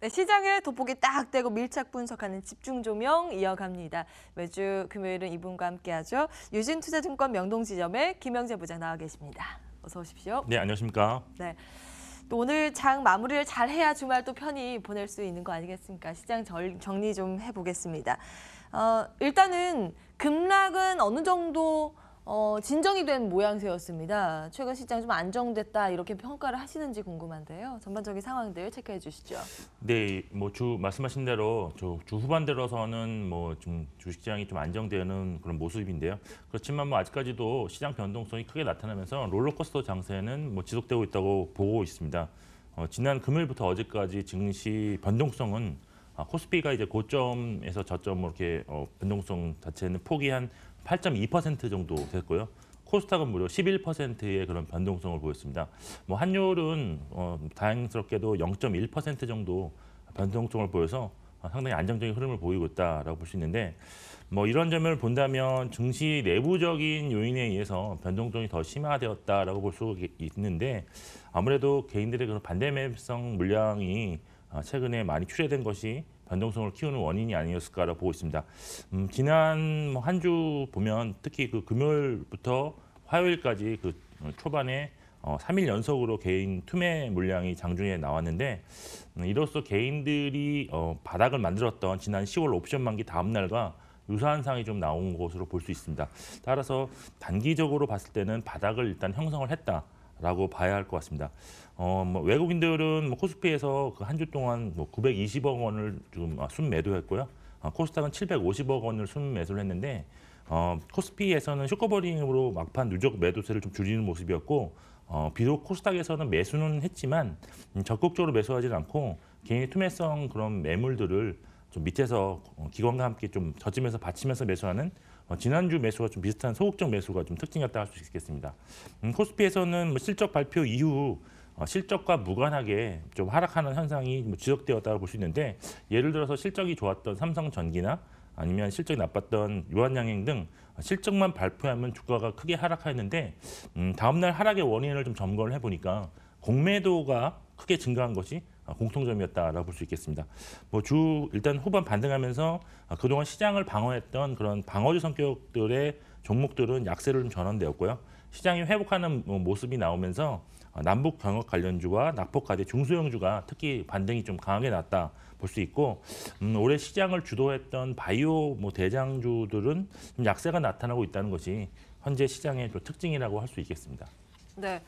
네, 시장을 돋보기 딱 떼고 밀착 분석하는 집중 조명 이어갑니다. 매주 금요일은 이분과 함께하죠. 유진투자증권 명동지점의 김영재 부장 나와 계십니다. 어서 오십시오. 네, 안녕하십니까. 네, 또 오늘 장 마무리를 잘 해야 주말 또 편히 보낼 수 있는 거 아니겠습니까? 시장 정리 좀 해보겠습니다. 일단은 급락은 어느 정도 진정이 된 모양새였습니다. 최근 시장 좀 안정됐다 이렇게 평가를 하시는지 궁금한데요. 전반적인 상황들 체크해 주시죠. 네, 뭐 말씀하신 대로 주 후반 들어서는 뭐 좀 주식시장이 좀 안정되는 그런 모습인데요. 그렇지만 뭐 아직까지도 시장 변동성이 크게 나타나면서 롤러코스터 장세는 뭐 지속되고 있다고 보고 있습니다. 지난 금요일부터 어제까지 증시 변동성은 코스피가 이제 고점에서 저점으로 이렇게 변동성 자체는 폭이 한 8.2% 정도 됐고요. 코스닥은 무려 11%의 그런 변동성을 보였습니다. 뭐 환율은 다행스럽게도 0.1% 정도 변동성을 보여서 상당히 안정적인 흐름을 보이고 있다라고 볼 수 있는데, 뭐 이런 점을 본다면 증시 내부적인 요인에 의해서 변동성이 더 심화되었다라고 볼 수 있는데, 아무래도 개인들의 그런 반대 매매성 물량이 최근에 많이 출회된 것이 변동성을 키우는 원인이 아니었을까라고 보고 있습니다. 지난 한 주 보면 특히 그 금요일부터 화요일까지 그 초반에 3일 연속으로 개인 투매 물량이 장중에 나왔는데, 이로써 개인들이 바닥을 만들었던 지난 10월 옵션 만기 다음 날과 유사한 상황이 좀 나온 것으로 볼 수 있습니다. 따라서 단기적으로 봤을 때는 바닥을 일단 형성을 했다라고 봐야 할 것 같습니다. 뭐 외국인들은 뭐 코스피에서 그 한 주 동안 뭐 920억 원을 지금 순매도했고요. 코스닥은 750억 원을 순매수를 했는데, 코스피에서는 쇼커버링으로 막판 누적 매도세를 좀 줄이는 모습이었고, 비록 코스닥에서는 매수는 했지만 적극적으로 매수하지는 않고 개인의 투매성 그런 매물들을 좀 밑에서 기관과 함께 좀 저점에서 받치면서 매수하는 지난주 매수와 좀 비슷한 소극적 매수가 좀 특징이었다 할 수 있겠습니다. 코스피에서는 뭐 실적 발표 이후 실적과 무관하게 좀 하락하는 현상이 뭐 지속되었다고 볼 수 있는데, 예를 들어서 실적이 좋았던 삼성전기나 아니면 실적이 나빴던 유한양행 등 실적만 발표하면 주가가 크게 하락했는데, 다음날 하락의 원인을 좀 점검을 해보니까 공매도가 크게 증가한 것이 공통점이었다라고 볼 수 있겠습니다. 뭐 일단 후반 반등하면서 그동안 시장을 방어했던 그런 방어주 성격들의 종목들은 약세로 좀 전환되었고요. 시장이 회복하는 모습이 나오면서 남북 경협 관련주와 낙폭과대 중소형주가 특히 반등이 좀 강하게 났다 볼 수 있고, 올해 시장을 주도했던 바이오 대장주들은 좀 약세가 나타나고 있다는 것이 현재 시장의 또 특징이라고 할 수 있겠습니다. 네,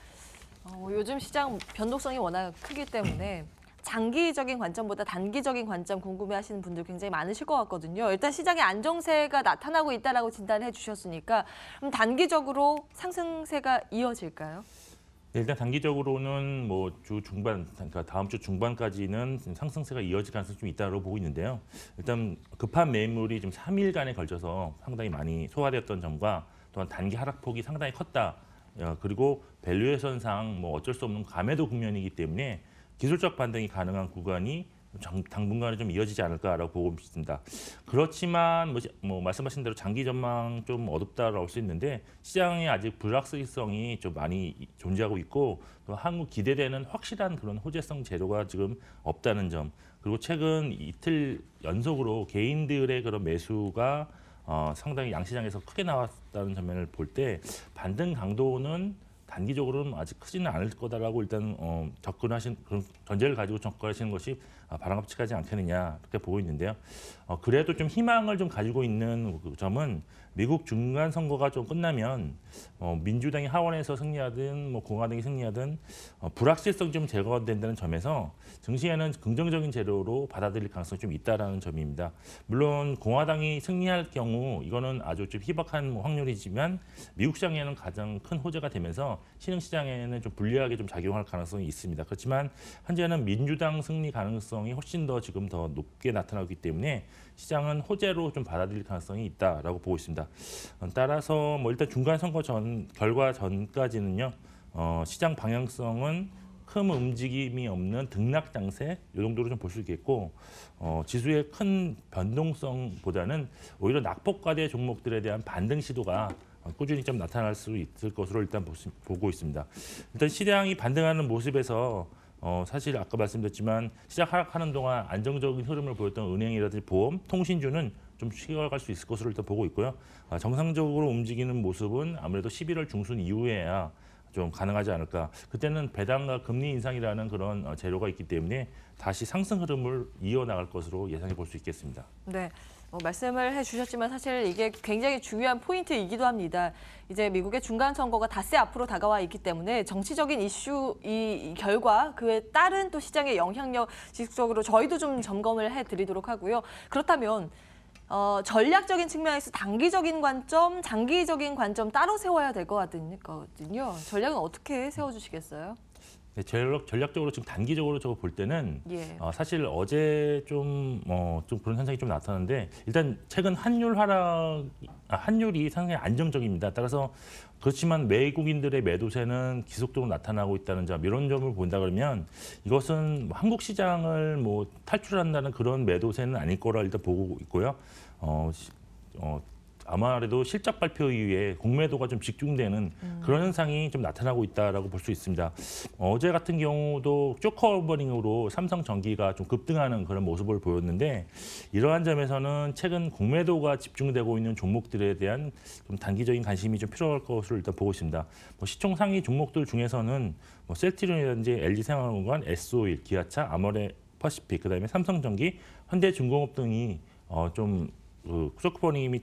요즘 시장 변동성이 워낙 크기 때문에 장기적인 관점보다 단기적인 관점 궁금해하시는 분들 굉장히 많으실 것 같거든요. 일단 시장의 안정세가 나타나고 있다라고 진단해 주셨으니까 그럼 단기적으로 상승세가 이어질까요? 네, 일단 단기적으로는 뭐 주 중반, 그러니까 다음 주 중반까지는 상승세가 이어질 가능성이 좀 있다고 보고 있는데요. 일단 급한 매물이 좀 3일간에 걸쳐서 상당히 많이 소화되었던 점과, 또한 단기 하락폭이 상당히 컸다. 그리고 밸류에이션상 뭐 어쩔 수 없는 과매도 국면이기 때문에 기술적 반등이 가능한 구간이 당분간은 좀 이어지지 않을까라고 보고 있습니다. 그렇지만 뭐 말씀하신 대로 장기 전망 좀 어둡다라고 할 수 있는데, 시장에 아직 불확실성이 좀 많이 존재하고 있고, 또 한국 기대되는 확실한 그런 호재성 재료가 지금 없다는 점, 그리고 최근 이틀 연속으로 개인들의 그런 매수가 상당히 양시장에서 크게 나왔다는 점을 볼 때 반등 강도는 단기적으로는 아직 크지는 않을 거다라고 일단 접근하신 그런 전제를 가지고 접근하시는 것이 바람직하지 않겠느냐 그렇게 보고 있는데요. 그래도 좀 희망을 좀 가지고 있는 그 점은, 미국 중간 선거가 좀 끝나면 민주당이 하원에서 승리하든 뭐 공화당이 승리하든 불확실성이 좀 제거된다는 점에서 증시에는 긍정적인 재료로 받아들일 가능성이 좀 있다라는 점입니다. 물론 공화당이 승리할 경우 이거는 아주 좀 희박한 확률이지만 미국 시장에는 가장 큰 호재가 되면서 신흥 시장에는 좀 불리하게 좀 작용할 가능성이 있습니다. 그렇지만 현재는 민주당 승리 가능성이 훨씬 더 지금 더 높게 나타나기 때문에 시장은 호재로 좀 받아들일 가능성이 있다라고 보고 있습니다. 따라서 뭐 일단 중간 선거 결과 전까지는요, 시장 방향성은 큰 움직임이 없는 등락 장세 이 정도로 좀 볼 수 있겠고, 지수의 큰 변동성보다는 오히려 낙폭과대 종목들에 대한 반등 시도가 꾸준히 좀 나타날 수 있을 것으로 일단 보고 있습니다. 일단 시장이 반등하는 모습에서 사실 아까 말씀드렸지만 시장 하락하는 동안 안정적인 흐름을 보였던 은행이라든지 보험, 통신주는 좀 쉬어갈 수 있을 것으로 일단 보고 있고요. 정상적으로 움직이는 모습은 아무래도 11월 중순 이후에야 좀 가능하지 않을까. 그때는 배당과 금리 인상이라는 그런 재료가 있기 때문에 다시 상승 흐름을 이어나갈 것으로 예상해 볼 수 있겠습니다. 네. 말씀을 해주셨지만 사실 이게 굉장히 중요한 포인트이기도 합니다. 이제 미국의 중간 선거가 닷새 앞으로 다가와 있기 때문에 정치적인 이슈 이 결과 그에 따른 또 시장의 영향력 지속적으로 저희도 좀 점검을 해드리도록 하고요. 그렇다면 전략적인 측면에서 단기적인 관점, 장기적인 관점 따로 세워야 될 것 같거든요. 전략은 어떻게 세워주시겠어요? 네, 전략적으로 지금 단기적으로 저거 볼 때는 예. 사실 어제 좀 그런 현상이 좀 나타났는데 일단 최근 환율이 상당히 안정적입니다. 따라서 그렇지만 외국인들의 매도세는 지속적으로 나타나고 있다는 점 이런 점을 본다 그러면 이것은 한국 시장을 탈출한다는 그런 매도세는 아닐 거라 일단 보고 있고요. 아마래도 실적 발표 이후에 공매도가 좀 집중되는 그런 현상이 좀 나타나고 있다라고 볼 수 있습니다. 어제 같은 경우도 쇼커버링으로 삼성전기가 좀 급등하는 그런 모습을 보였는데 이러한 점에서는 최근 공매도가 집중되고 있는 종목들에 대한 좀 단기적인 관심이 좀 필요할 것으로 일단 보고 있습니다. 시총 상위 종목들 중에서는 셀트리온이라든지 LG생활건강, S-오일, 기아차, 아모레 퍼시픽, 그다음에 삼성전기, 현대중공업 등이 쇼크버닝이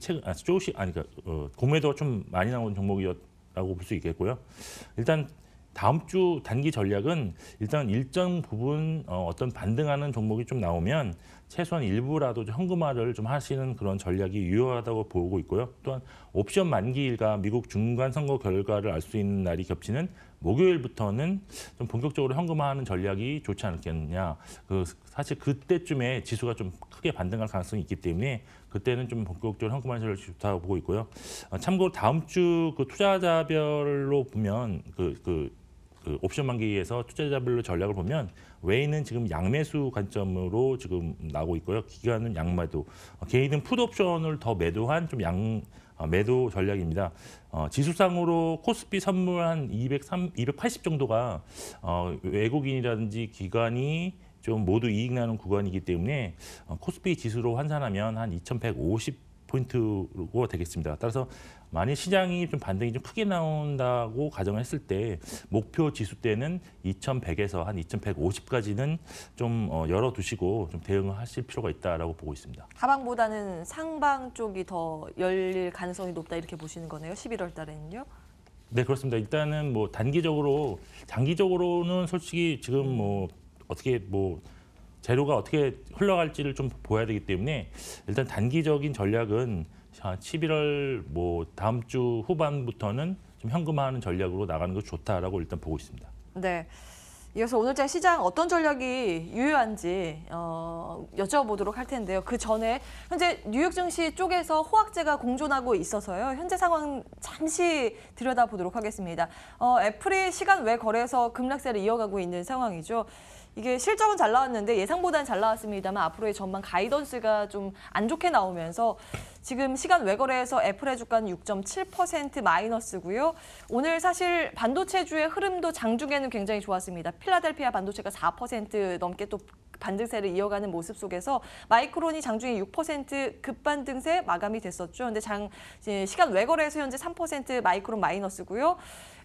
공매도가 좀 많이 나온 종목이었다고 볼 수 있겠고요. 일단 다음 주 단기 전략은 일단 일정 부분 어떤 반등하는 종목이 좀 나오면 최소한 일부라도 좀 현금화를 좀 하시는 그런 전략이 유효하다고 보고 있고요. 또한 옵션 만기일과 미국 중간 선거 결과를 알 수 있는 날이 겹치는 목요일부터는 좀 본격적으로 현금화하는 전략이 좋지 않겠느냐. 사실 그때쯤에 지수가 좀 크게 반등할 가능성이 있기 때문에 그때는 좀 본격적으로 현금화하는 전략이 좋다고 보고 있고요. 참고로 다음 주 그 투자자별로 보면 그 옵션 만기에서 투자자별로 전략을 보면 외인은 지금 양매수 관점으로 지금 나오고 있고요. 기관은 양매도, 개인은 풋옵션을 더 매도한 좀 매도 전략입니다. 지수상으로 코스피 선물 한 280 정도가 외국인이라든지 기관이 좀 모두 이익 나는 구간이기 때문에 코스피 지수로 환산하면 한 2,150포인트가 되겠습니다. 따라서 만약 시장이 좀 반등이 좀 크게 나온다고 가정을 했을 때 목표 지수 때는 2,100에서 한 2,150까지는 좀 열어두시고 좀 대응을 하실 필요가 있다라고 보고 있습니다. 하방보다는 상방 쪽이 더 열릴 가능성이 높다 이렇게 보시는 거네요. 11월 달에는요. 네, 그렇습니다. 일단은 단기적으로, 장기적으로는 솔직히 지금 어떻게 재료가 어떻게 흘러갈지를 좀 보여야 되기 때문에 일단 단기적인 전략은 11월 다음 주 후반부터는 좀 현금화하는 전략으로 나가는 게 좋다라고 일단 보고 있습니다. 네. 이어서 오늘장 시장 어떤 전략이 유효한지 여쭤보도록 할 텐데요. 그 전에 현재 뉴욕 증시 쪽에서 호황제가 공존하고 있어서요. 현재 상황 잠시 들여다보도록 하겠습니다. 애플이 시간 외 거래에서 급락세를 이어가고 있는 상황이죠. 이게 실적은 잘 나왔는데 예상보다는 잘 나왔습니다만 앞으로의 전망 가이던스가 좀 안 좋게 나오면서 지금 시간 외거래에서 애플의 주가는 6.7% 마이너스고요. 오늘 사실 반도체주의 흐름도 장중에는 굉장히 좋았습니다. 필라델피아 반도체가 4% 넘게 또 반등세를 이어가는 모습 속에서 마이크론이 장중에 6% 급반등세 마감이 됐었죠. 근데 시간 외거래에서 현재 3% 마이크론 마이너스고요.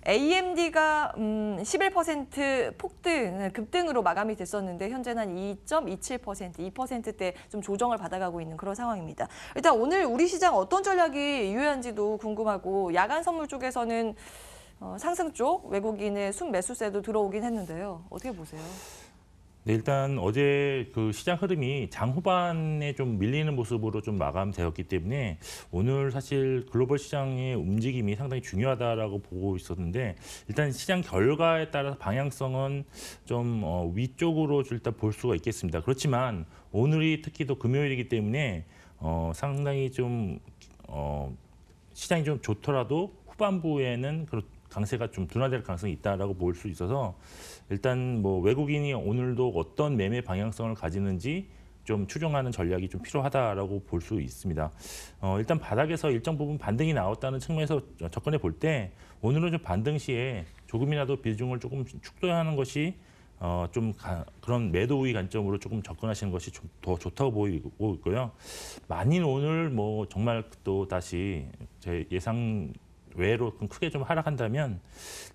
AMD가 11% 급등으로 마감이 됐었는데 현재는 한 2.27%, 2%대 좀 조정을 받아가고 있는 그런 상황입니다. 일단 오늘 우리 시장 어떤 전략이 유효한지도 궁금하고 야간 선물 쪽에서는 상승 쪽 외국인의 순매수세도 들어오긴 했는데요. 어떻게 보세요? 네, 일단 어제 그 시장 흐름이 장 후반에 좀 밀리는 모습으로 좀 마감되었기 때문에 오늘 사실 글로벌 시장의 움직임이 상당히 중요하다라고 보고 있었는데 일단 시장 결과에 따라서 방향성은 좀 위쪽으로 일단 볼 수가 있겠습니다. 그렇지만 오늘이 특히 또 금요일이기 때문에 상당히 좀 시장이 좀 좋더라도 후반부에는 강세가 좀 둔화될 가능성이 있다라고 볼 수 있어서 일단 외국인이 오늘도 어떤 매매 방향성을 가지는지 좀 추종하는 전략이 좀 필요하다라고 볼 수 있습니다. 일단 바닥에서 일정 부분 반등이 나왔다는 측면에서 접근해 볼 때 오늘은 좀 반등 시에 조금이라도 비중을 조금 축소하는 것이 그런 매도 우위 관점으로 조금 접근하시는 것이 좀 더 좋다고 보이고 있고요. 만일 오늘 뭐 정말 또 다시 제 예상 외로 크게 좀 하락한다면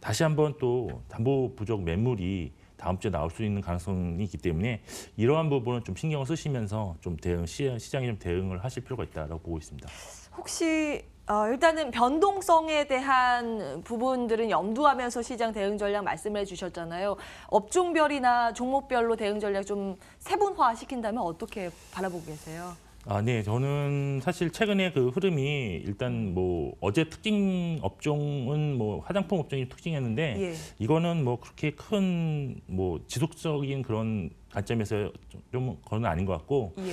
다시 한번 또 담보 부족 매물이 다음 주에 나올 수 있는 가능성이 있기 때문에 이러한 부분은 좀 신경을 쓰시면서 좀 시장에 좀 대응을 하실 필요가 있다고 보고 있습니다. 혹시 일단은 변동성에 대한 부분들은 염두하면서 시장 대응 전략 말씀해 주셨잖아요. 업종별이나 종목별로 대응 전략 좀 세분화 시킨다면 어떻게 바라보고 계세요? 네, 저는 사실 최근에 그 흐름이 일단 뭐 어제 특징 업종은 뭐 화장품 업종이 특징이었는데 예. 이거는 뭐 그렇게 큰 뭐 지속적인 그런 관점에서 좀 그건 아닌 것 같고 예.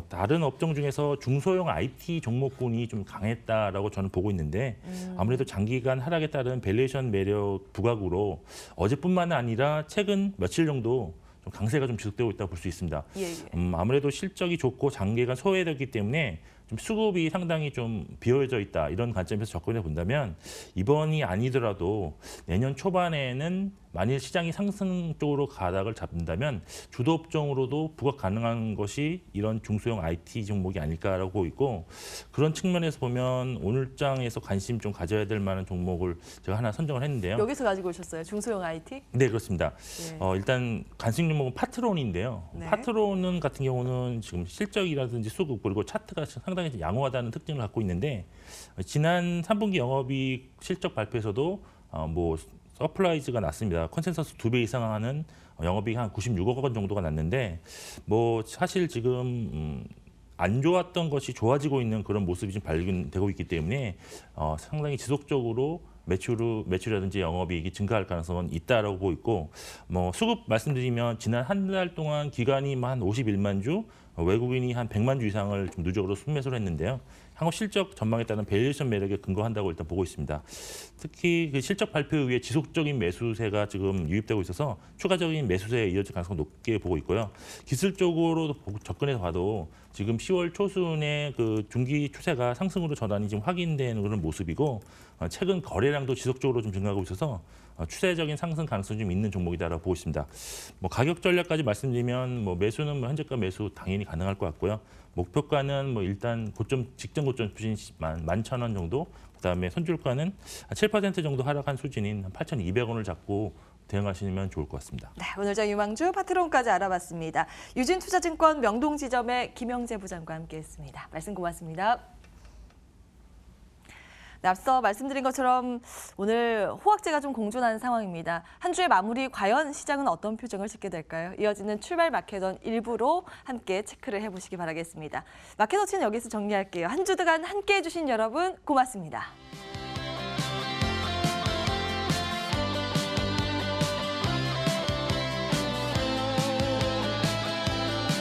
다른 업종 중에서 중소형 IT 종목군이 좀 강했다라고 저는 보고 있는데 아무래도 장기간 하락에 따른 밸류에이션 매력 부각으로 어제뿐만 아니라 최근 며칠 정도 좀 강세가 좀 지속되고 있다고 볼 수 있습니다. 예. 아무래도 실적이 좋고 장기간 소외되기 때문에 좀 수급이 상당히 좀 비어져 있다 이런 관점에서 접근해 본다면 이번이 아니더라도 내년 초반에는 만일 시장이 상승 쪽으로 가닥을 잡는다면 주도 업종으로도 부각 가능한 것이 이런 중소형 IT 종목이 아닐까라고 보고 있고 그런 측면에서 보면 오늘 장에서 관심 좀 가져야 될 만한 종목을 제가 하나 선정을 했는데요. 여기서 가지고 오셨어요. 중소형 IT? 네, 그렇습니다. 예. 일단 관심 종목은 파트론인데요. 네. 파트론은 같은 경우는 지금 실적이라든지 수급 그리고 차트가 상당히 양호하다는 특징을 갖고 있는데 지난 3분기 영업이익 실적 발표에서도 뭐 서프라이즈가 났습니다. 컨센서스 2배 이상 하는 영업이익 한 96억 원 정도가 났는데 뭐 사실 지금 안 좋았던 것이 좋아지고 있는 그런 모습이 좀 발견되고 있기 때문에 상당히 지속적으로 매출이라든지 영업이익이 증가할 가능성은 있다라고 보고 있고 뭐 수급 말씀드리면 지난 한 달 동안 기관이 한 51만 주, 외국인이 한 100만 주 이상을 좀 누적으로 순매수를 했는데요. 향후 실적 전망에 따른 밸류에이션 매력에 근거한다고 일단 보고 있습니다. 특히 그 실적 발표 이후에 지속적인 매수세가 지금 유입되고 있어서 추가적인 매수세에 이어질 가능성 높게 보고 있고요. 기술적으로 접근해서 봐도 지금 10월 초순에 그 중기 추세가 상승으로 전환이 지금 확인되는 그런 모습이고 최근 거래량도 지속적으로 좀 증가하고 있어서 추세적인 상승 가능성이 좀 있는 종목이다라고 보고 있습니다. 뭐 가격 전략까지 말씀드리면 뭐 매수는 뭐 현재가 매수 당연히 가능할 것 같고요. 목표가는 뭐 일단 직전 고점 수준 11,000원 정도, 그다음에 손절가는 한 7% 정도 하락한 수준인 8,200원을 잡고 대응하시면 좋을 것 같습니다. 네, 오늘 장 유망주 파트론까지 알아봤습니다. 유진투자증권 명동지점의 김영재 부장과 함께했습니다. 말씀 고맙습니다. 네, 앞서 말씀드린 것처럼 오늘 호황제가 좀 공존하는 상황입니다. 한 주의 마무리 과연 시장은 어떤 표정을 짓게 될까요? 이어지는 출발 마켓원 일부로 함께 체크를 해보시기 바라겠습니다. 마켓워치는 여기서 정리할게요. 한 주간 함께해 주신 여러분 고맙습니다.